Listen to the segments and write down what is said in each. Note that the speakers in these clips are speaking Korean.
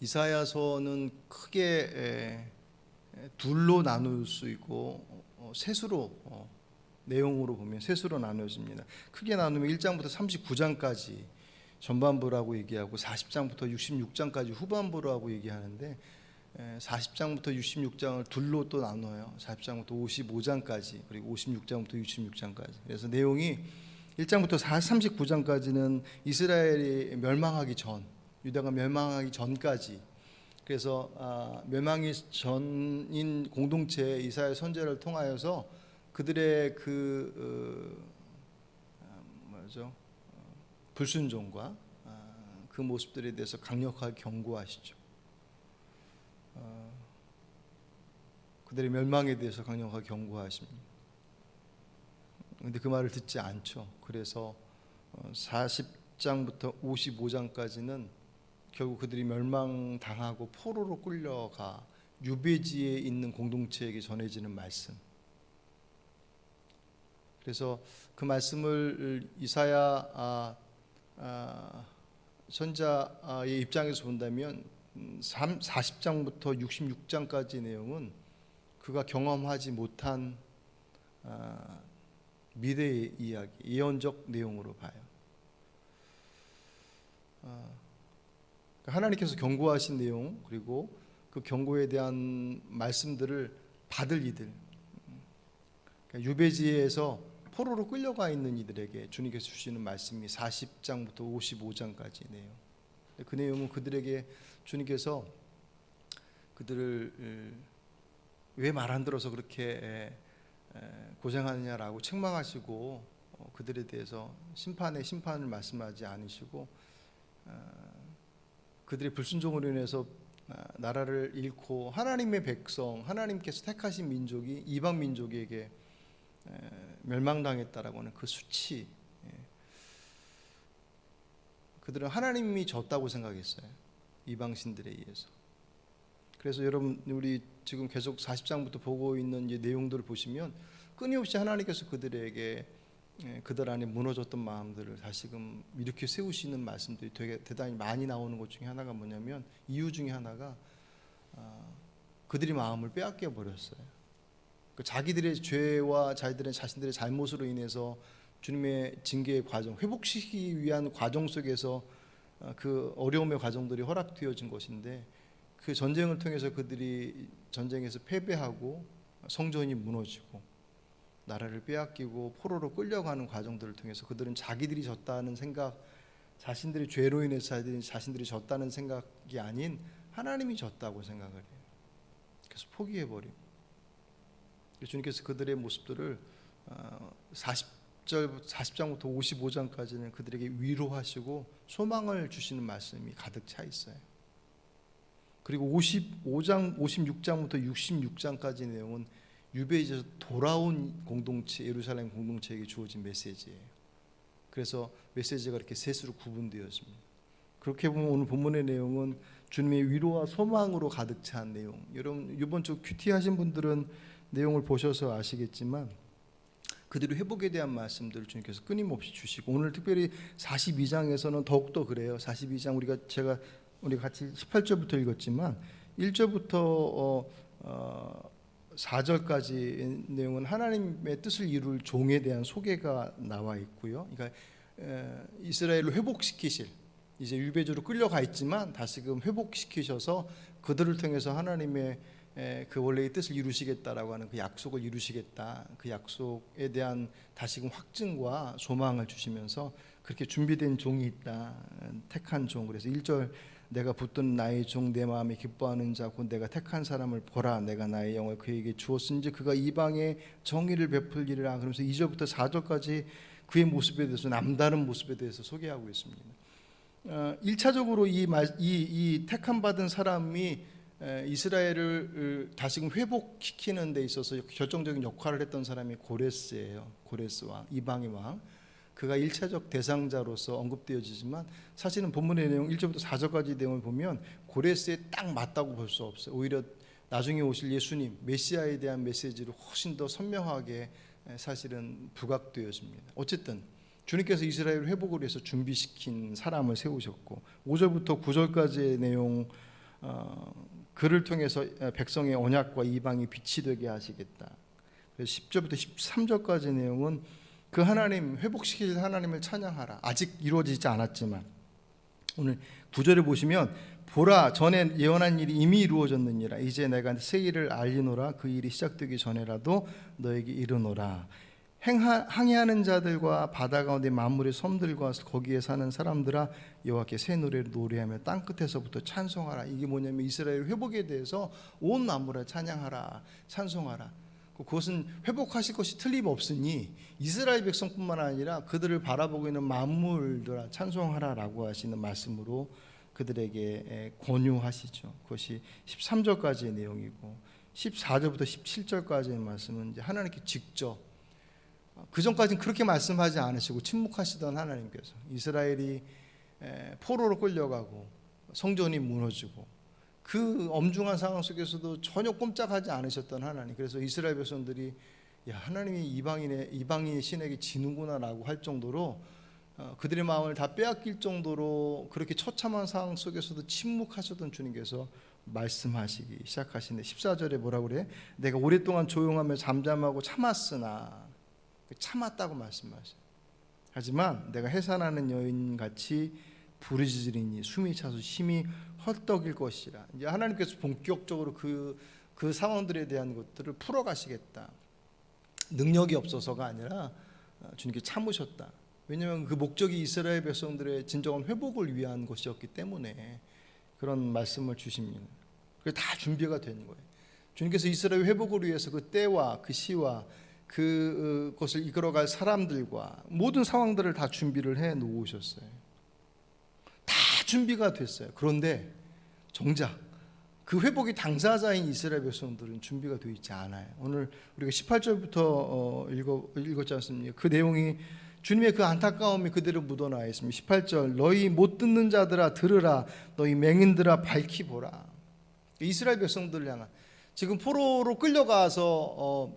이사야서는 크게 둘로 나눌 수 있고 셋으로 내용으로 보면 셋으로 나눠집니다. 크게 나누면 1장부터 39장까지 전반부라고 얘기하고 40장부터 66장까지 후반부라고 얘기하는데 40장부터 66장을 둘로 또 나눠요. 40장부터 55장까지 그리고 56장부터 66장까지. 그래서 내용이 1장부터 39장까지는 이스라엘이 멸망하기 전, 유다가 멸망하기 전까지, 그래서 멸망이 전인 공동체 이사야 선지자를 통하여서 그들의 불순종과 그 모습들에 대해서 강력하게 경고하시죠. 그들의 멸망에 대해서 강력하게 경고하십니다. 그런데 그 말을 듣지 않죠. 그래서 40장부터 55장까지는 결국 그들이 멸망당하고 포로로 끌려가 유배지에 있는 공동체에게 전해지는 말씀. 그래서 그 말씀을 이사야 선지자의 입장에서 본다면 40장부터 66장까지 내용은 그가 경험하지 못한 미래의 이야기, 예언적 내용으로 봐요. 하나님께서 경고하신 내용, 그리고 그 경고에 대한 말씀들을 받을 이들, 유배지에서 포로로 끌려가 있는 이들에게 주님께서 주시는 말씀이 40장부터 55장까지 내용. 그 내용은 그들에게 주님께서 그들을 왜 말 안 들어서 그렇게 고생하느냐라고 책망하시고 그들에 대해서 심판을 말씀하지 않으시고 그들의 불순종으로 인해서 나라를 잃고 하나님의 백성, 하나님께서 택하신 민족이 이방 민족에게 멸망당했다라고 하는 그 수치, 그들은 하나님이 졌다고 생각했어요. 이방신들에 의해서. 그래서 여러분, 우리 지금 계속 40장부터 보고 있는 이 내용들을 보시면 끊임없이 하나님께서 그들에게 그들 안에 무너졌던 마음들을 다시금 일으켜 세우시는 말씀들이 되게 대단히 많이 나오는 것 중에 하나가 뭐냐면, 이유 중에 하나가 그들이 마음을 빼앗겨 버렸어요. 자기들의 죄와 자신들의 잘못으로 인해서 주님의 징계의 과정, 회복시키기 위한 과정 속에서 그 어려움의 과정들이 허락되어진 것인데, 그 전쟁을 통해서 그들이 전쟁에서 패배하고 성전이 무너지고 나라를 빼앗기고 포로로 끌려가는 과정들을 통해서 그들은 자기들이 졌다는 생각, 자신들의 죄로 인해서 자신들이 졌다는 생각이 아닌 하나님이 졌다고 생각을 해요. 그래서 포기해버리고, 주님께서 그들의 모습들을 40장부터 55장까지는 그들에게 위로하시고 소망을 주시는 말씀이 가득 차 있어요. 그리고 56장부터 66장까지 내용은 유배지에서 돌아온 공동체, 예루살렘 공동체에게 주어진 메시지예요. 그래서 메시지가 이렇게 셋으로 구분되어집니다. 그렇게 보면 오늘 본문의 내용은 주님의 위로와 소망으로 가득 찬 내용. 여러분, 이번 주 큐티 하신 분들은 내용을 보셔서 아시겠지만 그들의 회복에 대한 말씀들을 주님께서 끊임없이 주시고, 오늘 특별히 42장에서는 더욱더 그래요. 42장 우리 같이 18절부터 읽었지만 1절부터 4절까지 내용은 하나님의 뜻을 이룰 종에 대한 소개가 나와 있고요. 그러니까 이스라엘을 회복시키실, 이제 유배지로 끌려가 있지만 다시금 회복시키셔서 그들을 통해서 하나님의 그 원래의 뜻을 이루시겠다라고 하는 그 약속을 이루시겠다, 그 약속에 대한 다시금 확증과 소망을 주시면서 그렇게 준비된 종이 있다, 택한 종. 그래서 1절, 내가 붙든 나의 종 내 마음에 기뻐하는 자 곧 내가 택한 사람을 보라, 내가 나의 영을 그에게 주었은지 그가 이방에 정의를 베풀리라. 그러면서 2절부터 4절까지 그의 모습에 대해서, 남다른 모습에 대해서 소개하고 있습니다. 1차적으로 이 택함 받은 사람이 이스라엘을 다시금 회복시키는 데 있어서 결정적인 역할을 했던 사람이 고레스예요. 고레스와 이방의 왕, 그가 1차적 대상자로서 언급되어지지만 사실은 본문의 내용 1절부터 4절까지 내용을 보면 고레스에 딱 맞다고 볼 수 없어요. 오히려 나중에 오실 예수님 메시아에 대한 메시지를 훨씬 더 선명하게 사실은 부각되어집니다. 어쨌든 주님께서 이스라엘 회복을 위해서 준비시킨 사람을 세우셨고, 5절부터 9절까지의 내용 그를 통해서 백성의 언약과 이방이 빛이 되게 하시겠다. 그래서 10절부터 13절까지 내용은 그 하나님, 회복시킬 하나님을 찬양하라. 아직 이루어지지 않았지만 오늘 9절에 보시면 보라, 전에 예언한 일이 이미 이루어졌느니라. 이제 내가 새 일을 알리노라. 그 일이 시작되기 전에라도 너에게 이르노라. 항해하는 자들과 바다 가운데 만물의 섬들과 거기에 사는 사람들아, 여호와께 새 노래를 노래하며 땅끝에서부터 찬송하라. 이게 뭐냐면 이스라엘 회복에 대해서 온 만물을 찬양하라, 찬송하라. 그것은 회복하실 것이 틀림없으니 이스라엘 백성뿐만 아니라 그들을 바라보고 있는 만물들아 찬송하라라고 하시는 말씀으로 그들에게 권유하시죠. 그것이 13절까지의 내용이고 14절부터 17절까지의 말씀은 이제 하나님께 직접, 그 전까지는 그렇게 말씀하지 않으시고 침묵하시던 하나님께서 이스라엘이 포로로 끌려가고 성전이 무너지고 그 엄중한 상황 속에서도 전혀 꼼짝하지 않으셨던 하나님. 그래서 이스라엘 백성들이 야, 하나님이 이방인의 신에게 지는구나라고 할 정도로 그들의 마음을 다 빼앗길 정도로 그렇게 처참한 상황 속에서도 침묵하셨던 주님께서 말씀하시기 시작하시는데 14절에 뭐라고 그래? 내가 오랫동안 조용하며 잠잠하고 참았으나, 참았다고 말씀하셔요. 하지만 내가 해산하는 여인같이 부르짖으리니 숨이 차서 심히 헐떡일 것이라. 이제 하나님께서 본격적으로 그 상황들에 대한 것들을 풀어가시겠다. 능력이 없어서가 아니라 주님께 참으셨다. 왜냐하면 그 목적이 이스라엘 백성들의 진정한 회복을 위한 것이었기 때문에 그런 말씀을 주십니다. 그게 다 준비가 된 거예요. 주님께서 이스라엘 회복을 위해서 그 때와 그 시와 그것을 이끌어갈 사람들과 모든 상황들을 다 준비를 해 놓으셨어요. 다 준비가 됐어요. 그런데 정작 그 회복의 당사자인 이스라엘 백성들은 준비가 되어 있지 않아요. 오늘 우리가 18절부터 읽었지 않습니까? 그 내용이 주님의 그 안타까움이 그대로 묻어나 있습니다. 18절, 너희 못 듣는 자들아 들으라, 너희 맹인들아 밝히 보라. 이스라엘 백성들을 향한, 지금 포로로 끌려가서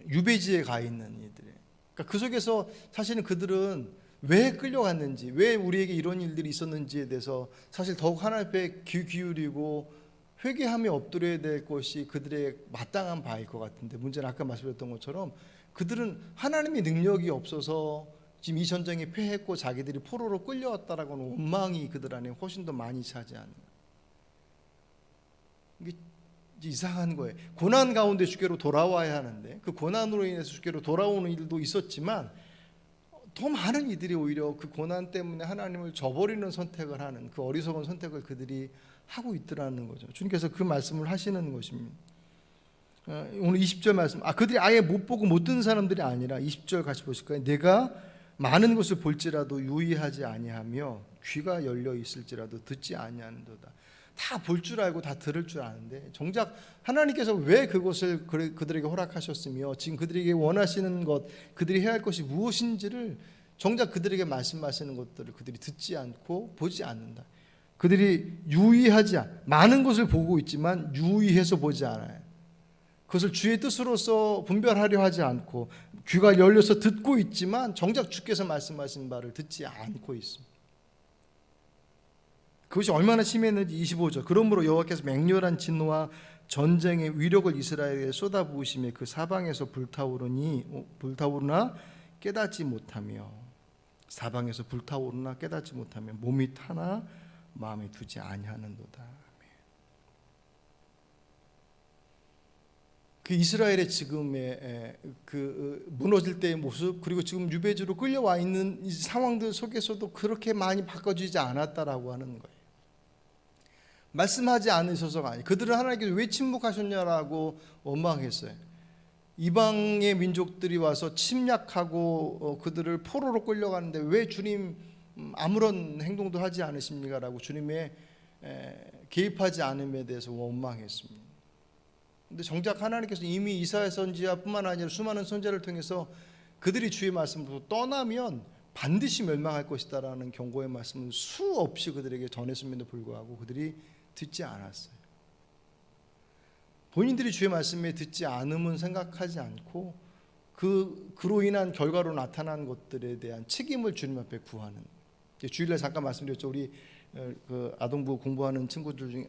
유배지에 가 있는 이들이에요. 그러니까 그 속에서 사실은 그들은 왜 끌려갔는지, 왜 우리에게 이런 일들이 있었는지에 대해서 사실 더욱 하나님 앞에 귀 기울이고 회개하며 엎드려야 될 것이 그들의 마땅한 바일 것 같은데, 문제는 아까 말씀드렸던 것처럼 그들은 하나님의 능력이 없어서 지금 이 전쟁에 패했고 자기들이 포로로 끌려왔다라고는 원망이 그들 안에 훨씬 더 많이 차지하는, 이게 이상한 거예요. 고난 가운데 주께로 돌아와야 하는데 그 고난으로 인해서 주께로 돌아오는 일도 있었지만 더 많은 이들이 오히려 그 고난 때문에 하나님을 저버리는 선택을 하는, 그 어리석은 선택을 그들이 하고 있더라는 거죠. 주님께서 그 말씀을 하시는 것입니다. 오늘 20절 말씀, 그들이 아예 못 보고 못 듣는 사람들이 아니라 20절 같이 보실까요? 내가 많은 것을 볼지라도 유의하지 아니하며 귀가 열려 있을지라도 듣지 아니하는도다. 다 볼 줄 알고 다 들을 줄 아는데 정작 하나님께서 왜 그것을 그들에게 허락하셨으며 지금 그들에게 원하시는 것, 그들이 해야 할 것이 무엇인지를 정작 그들에게 말씀하시는 것들을 그들이 듣지 않고 보지 않는다. 그들이 많은 것을 보고 있지만 유의해서 보지 않아요. 그것을 주의 뜻으로서 분별하려 하지 않고 귀가 열려서 듣고 있지만 정작 주께서 말씀하신 바를 듣지 않고 있습니다. 그것이 얼마나 심했는지 25절, 그러므로 여호와께서 맹렬한 진노와 전쟁의 위력을 이스라엘에 쏟아부으시며 그 사방에서 불타오르나 깨닫지 못하며, 사방에서 불타오르나 깨닫지 못하며 몸이 타나 마음에 두지 아니하는도다. 그 이스라엘의 지금의 그 무너질 때의 모습, 그리고 지금 유배지로 끌려와 있는 이 상황들 속에서도 그렇게 많이 바꿔지지 않았다라고 하는 거예요. 말씀하지 않으셔서가 아니에요. 그들은 하나님께서 왜 침묵하셨냐라고 원망했어요. 이방의 민족들이 와서 침략하고 그들을 포로로 끌려가는데 왜 주님 아무런 행동도 하지 않으십니까? 라고 주님의 개입하지 않음에 대해서 원망했습니다. 근데 정작 하나님께서 이미 이사야 선지자뿐만 아니라 수많은 선지자를 통해서 그들이 주의 말씀으로 떠나면 반드시 멸망할 것이다라는 경고의 말씀을 수없이 그들에게 전했음에도 불구하고 그들이 듣지 않았어요. 본인들이 주의 말씀에 듣지 않음은 생각하지 않고 그로 인한 결과로 나타난 것들에 대한 책임을 주님 앞에 구하는, 주일날 잠깐 말씀드렸죠. 우리 그 아동부 공부하는 친구들 중에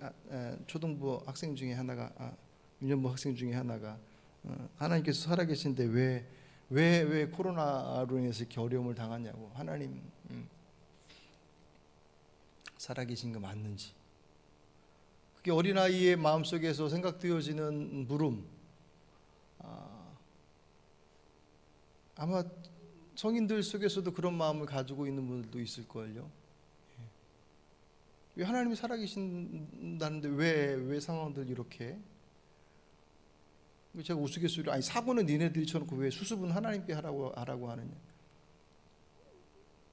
초등부 학생 중에 하나가 유년부 학생 중에 하나가 하나님께서 살아계신데 왜 코로나로 인해서 이렇게 어려움을 당하냐고. 하나님 살아계신 거 맞는지. 그게 어린아이의 마음속에서 생각되어지는 물음, 아마 성인들 속에서도 그런 마음을 가지고 있는 분들도 있을걸요. 왜 하나님이 살아계신다는데 왜 상황들 이렇게? 제가 우스갯소리로 사고는 니네들이 쳐놓고 왜 수습은 하나님께 하라고 하느냐.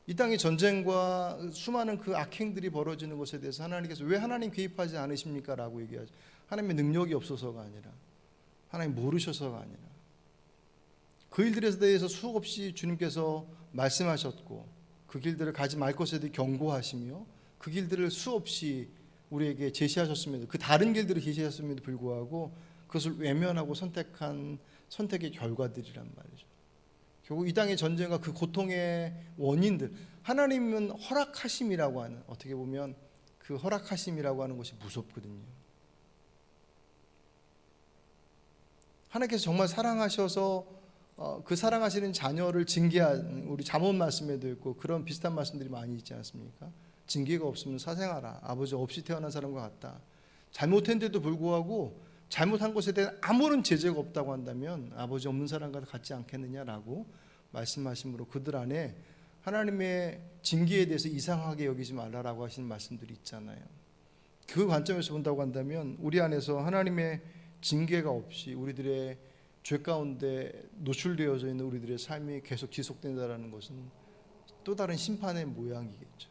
이 땅의 전쟁과 수많은 그 악행들이 벌어지는 것에 대해서 하나님께서 왜 하나님 개입하지 않으십니까? 라고 얘기하죠. 하나님의 능력이 없어서가 아니라, 하나님 모르셔서가 아니라, 그 일들에 대해서 수없이 주님께서 말씀하셨고 그 길들을 가지 말 것에 대해 경고하시며 그 길들을 수없이 우리에게 제시하셨음에도, 그 다른 길들을 제시하셨음에도 불구하고 그것을 외면하고 선택한 선택의 결과들이란 말이죠. 결국 이 땅의 전쟁과 그 고통의 원인들, 하나님은 허락하심이라고 하는, 어떻게 보면 그 허락하심이라고 하는 것이 무섭거든요. 하나님께서 정말 사랑하셔서 그 사랑하시는 자녀를 징계한, 우리 잠언 말씀에도 있고 그런 비슷한 말씀들이 많이 있지 않습니까? 징계가 없으면 사생하라. 아버지 없이 태어난 사람과 같다. 잘못했는데도 불구하고 잘못한 것에 대한 아무런 제재가 없다고 한다면 아버지 없는 사람과 같지 않겠느냐라고 말씀하심으로 그들 안에 하나님의 징계에 대해서 이상하게 여기지 말라라고 하시는 말씀들이 있잖아요. 그 관점에서 본다고 한다면 우리 안에서 하나님의 징계가 없이 우리들의 죄 가운데 노출되어져 있는 우리들의 삶이 계속 지속된다는 것은 또 다른 심판의 모양이겠죠.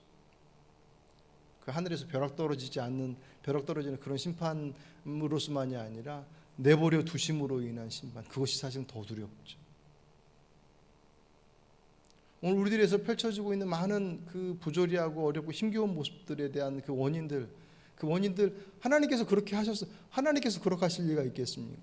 그 하늘에서 벼락 떨어지는 그런 심판으로서만이 아니라 내버려 두심으로 인한 심판, 그것이 사실은 더 두렵죠. 오늘 우리들에서 펼쳐지고 있는 많은 그 부조리하고 어렵고 힘겨운 모습들에 대한 그 원인들 하나님께서 그렇게 하셨어. 하나님께서 그렇게 하실 리가 있겠습니까?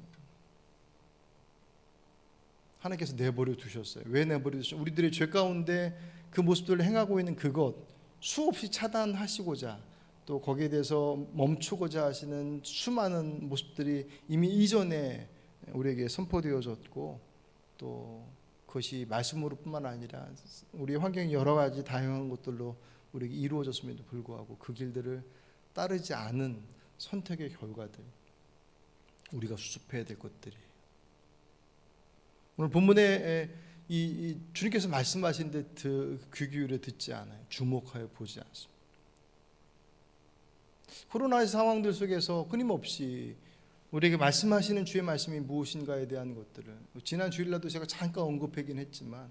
하나님께서 내버려 두셨어요. 왜 내버려 두셨어요? 우리들의 죄 가운데 그 모습들을 행하고 있는 그것 수없이 차단하시고자, 또 거기에 대해서 멈추고자 하시는 수많은 모습들이 이미 이전에 우리에게 선포되어졌고, 또 그것이 말씀으로 뿐만 아니라 우리의 환경이 여러 가지 다양한 것들로 우리에게 이루어졌음에도 불구하고 그 길들을 따르지 않은 선택의 결과들, 우리가 수습해야 될 것들이 오늘 본문에 이 주님께서 말씀하시는데 귀 기울여 듣지 않아요. 주목하여 보지 않습니다. 코로나의 상황들 속에서 끊임없이 우리에게 말씀하시는 주의 말씀이 무엇인가에 대한 것들을, 지난 주일날도 제가 잠깐 언급하긴 했지만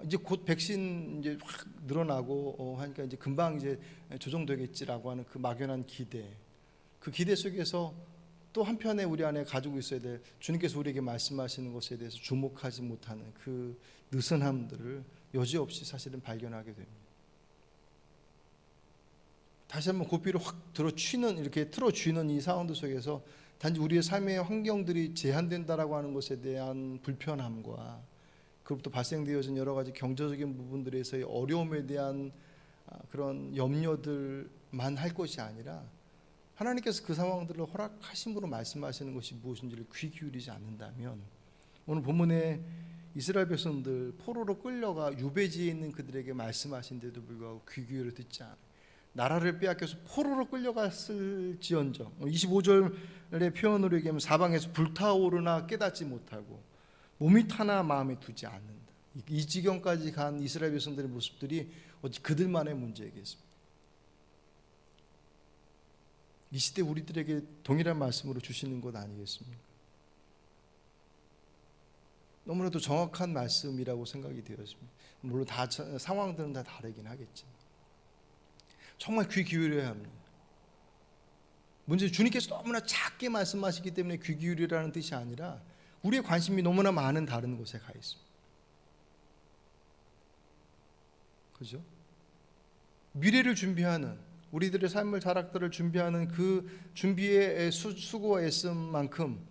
이제 곧 백신 이제 확 늘어나고 하니까 이제 금방 이제 조정되겠지라고 하는 그 막연한 기대, 그 기대 속에서 또 한편에 우리 안에 가지고 있어야 될 주님께서 우리에게 말씀하시는 것에 대해서 주목하지 못하는 그 느슨함들을 여지없이 사실은 발견하게 됩니다. 다시 한번 고삐를 확 이렇게 틀어쥐는 이 상황들 속에서 단지 우리의 삶의 환경들이 제한된다라고 하는 것에 대한 불편함과 그로부터 발생되어진 여러 가지 경제적인 부분들에서의 어려움에 대한 그런 염려들만 할 것이 아니라 하나님께서 그 상황들을 허락하심으로 말씀하시는 것이 무엇인지를 귀 기울이지 않는다면, 오늘 본문에 이스라엘 백성들 포로로 끌려가 유배지에 있는 그들에게 말씀하신데도 불구하고 귀 기울여 듣지 않아요. 나라를 빼앗겨서 포로로 끌려갔을지언정, 25절의 표현으로 얘기하면 사방에서 불타오르나 깨닫지 못하고 몸이 타나 마음에 두지 않는다. 이 지경까지 간 이스라엘 백성들의 모습들이 어찌 그들만의 문제겠습니까? 이 시대 우리들에게 동일한 말씀으로 주시는 것 아니겠습니까? 너무나도 정확한 말씀이라고 생각이 되었습니다. 물론 다 상황들은 다 다르긴 하겠지만 정말 귀 기울여야 합니다. 문제 주님께서 너무나 작게 말씀하시기 때문에 귀 기울이라는 뜻이 아니라 우리의 관심이 너무나 많은 다른 곳에 가 있습니다. 그죠? 미래를 준비하는, 우리들의 삶을 자락들을 준비하는 그 준비의 수고와 애씀만큼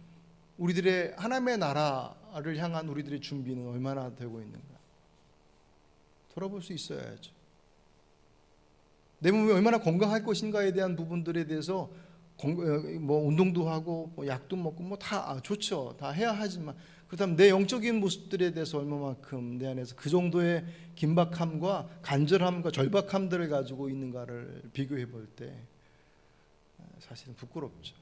우리들의 하나님의 나라를 향한 우리들의 준비는 얼마나 되고 있는가 돌아볼 수 있어야죠. 내 몸이 얼마나 건강할 것인가에 대한 부분들에 대해서 뭐 운동도 하고 뭐 약도 먹고 뭐 다 좋죠. 다 해야 하지만 그렇다면 내 영적인 모습들에 대해서 얼마만큼 내 안에서 그 정도의 긴박함과 간절함과 절박함들을 가지고 있는가를 비교해 볼 때 사실은 부끄럽죠.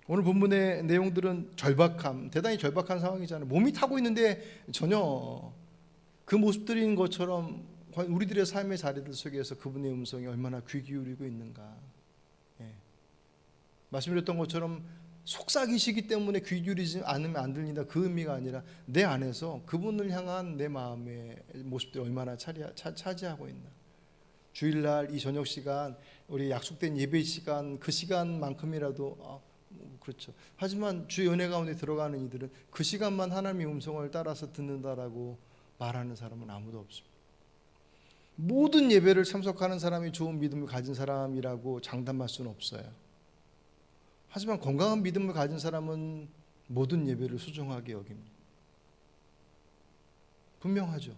오늘 본문의 내용들은 절박함, 대단히 절박한 상황이잖아요. 몸이 타고 있는데 전혀 그 모습들인 것처럼 우리들의 삶의 자리들 속에서 그분의 음성이 얼마나 귀 기울이고 있는가. 예. 말씀드렸던 것처럼 속삭이시기 때문에 귀 기울이지 않으면 안 들린다, 그 의미가 아니라 내 안에서 그분을 향한 내 마음의 모습들이 얼마나 차지하고 있나. 주일날 이 저녁 시간, 우리 약속된 예배 시간, 그 시간만큼이라도 그렇죠. 하지만 주의 은혜 가운데 들어가는 이들은 그 시간만 하나님의 음성을 따라서 듣는다라고 말하는 사람은 아무도 없습니다. 모든 예배를 참석하는 사람이 좋은 믿음을 가진 사람이라고 장담할 수는 없어요. 하지만 건강한 믿음을 가진 사람은 모든 예배를 소중하게 여깁니다. 분명하죠.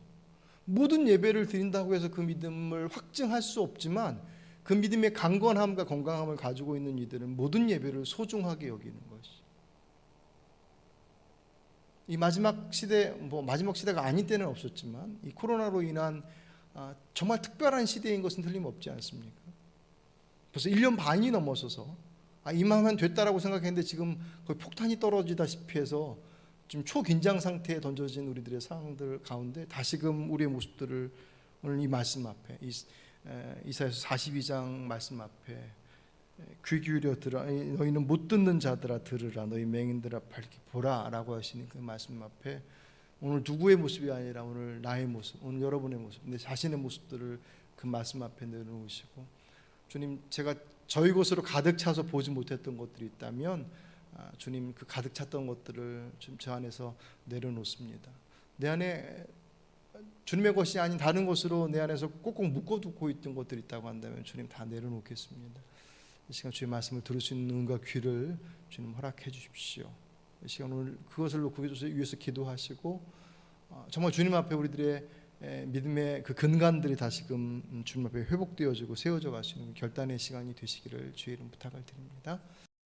모든 예배를 드린다고 해서 그 믿음을 확증할 수 없지만 그 믿음의 강건함과 건강함을 가지고 있는 이들은 모든 예배를 소중하게 여기는 것이. 이 마지막 시대, 마지막 시대가 아닌 때는 없었지만 이 코로나로 인한 정말 특별한 시대인 것은 틀림없지 않습니까? 벌써 1년 반이 넘어서서 이만하면 됐다라고 생각했는데 지금 거의 폭탄이 떨어지다시피 해서 지금 초긴장 상태에 던져진 우리들의 상황들 가운데 다시금 우리의 모습들을 오늘 이 말씀 앞에 이사야서 42장 말씀 앞에 귀 기울여 들어 너희는 못 듣는 자들아 들으라 너희 맹인들아 밝히 보라 라고 하시는 그 말씀 앞에 오늘 누구의 모습이 아니라 오늘 나의 모습, 오늘 여러분의 모습, 내 자신의 모습들을 그 말씀 앞에 내려놓으시고 주님, 제가 저희 것으로 가득 차서 보지 못했던 것들이 있다면 주님, 그 가득 찼던 것들을 좀 저 안에서 내려놓습니다. 내 안에 주님의 것이 아닌 다른 것으로 내 안에서 꼭꼭 묶어두고 있던 것들이 있다고 한다면 주님 다 내려놓겠습니다. 이 시간 주의 말씀을 들을 수 있는 눈과 귀를 주님 허락해 주십시오. 이 시간 오늘 그것을 놓고 위해서 기도하시고 정말 주님 앞에 우리들의 믿음의 그 근간들이 다시금 주님 앞에 회복되어지고 세워져 가시는 결단의 시간이 되시기를 주의 이름 부탁을 드립니다.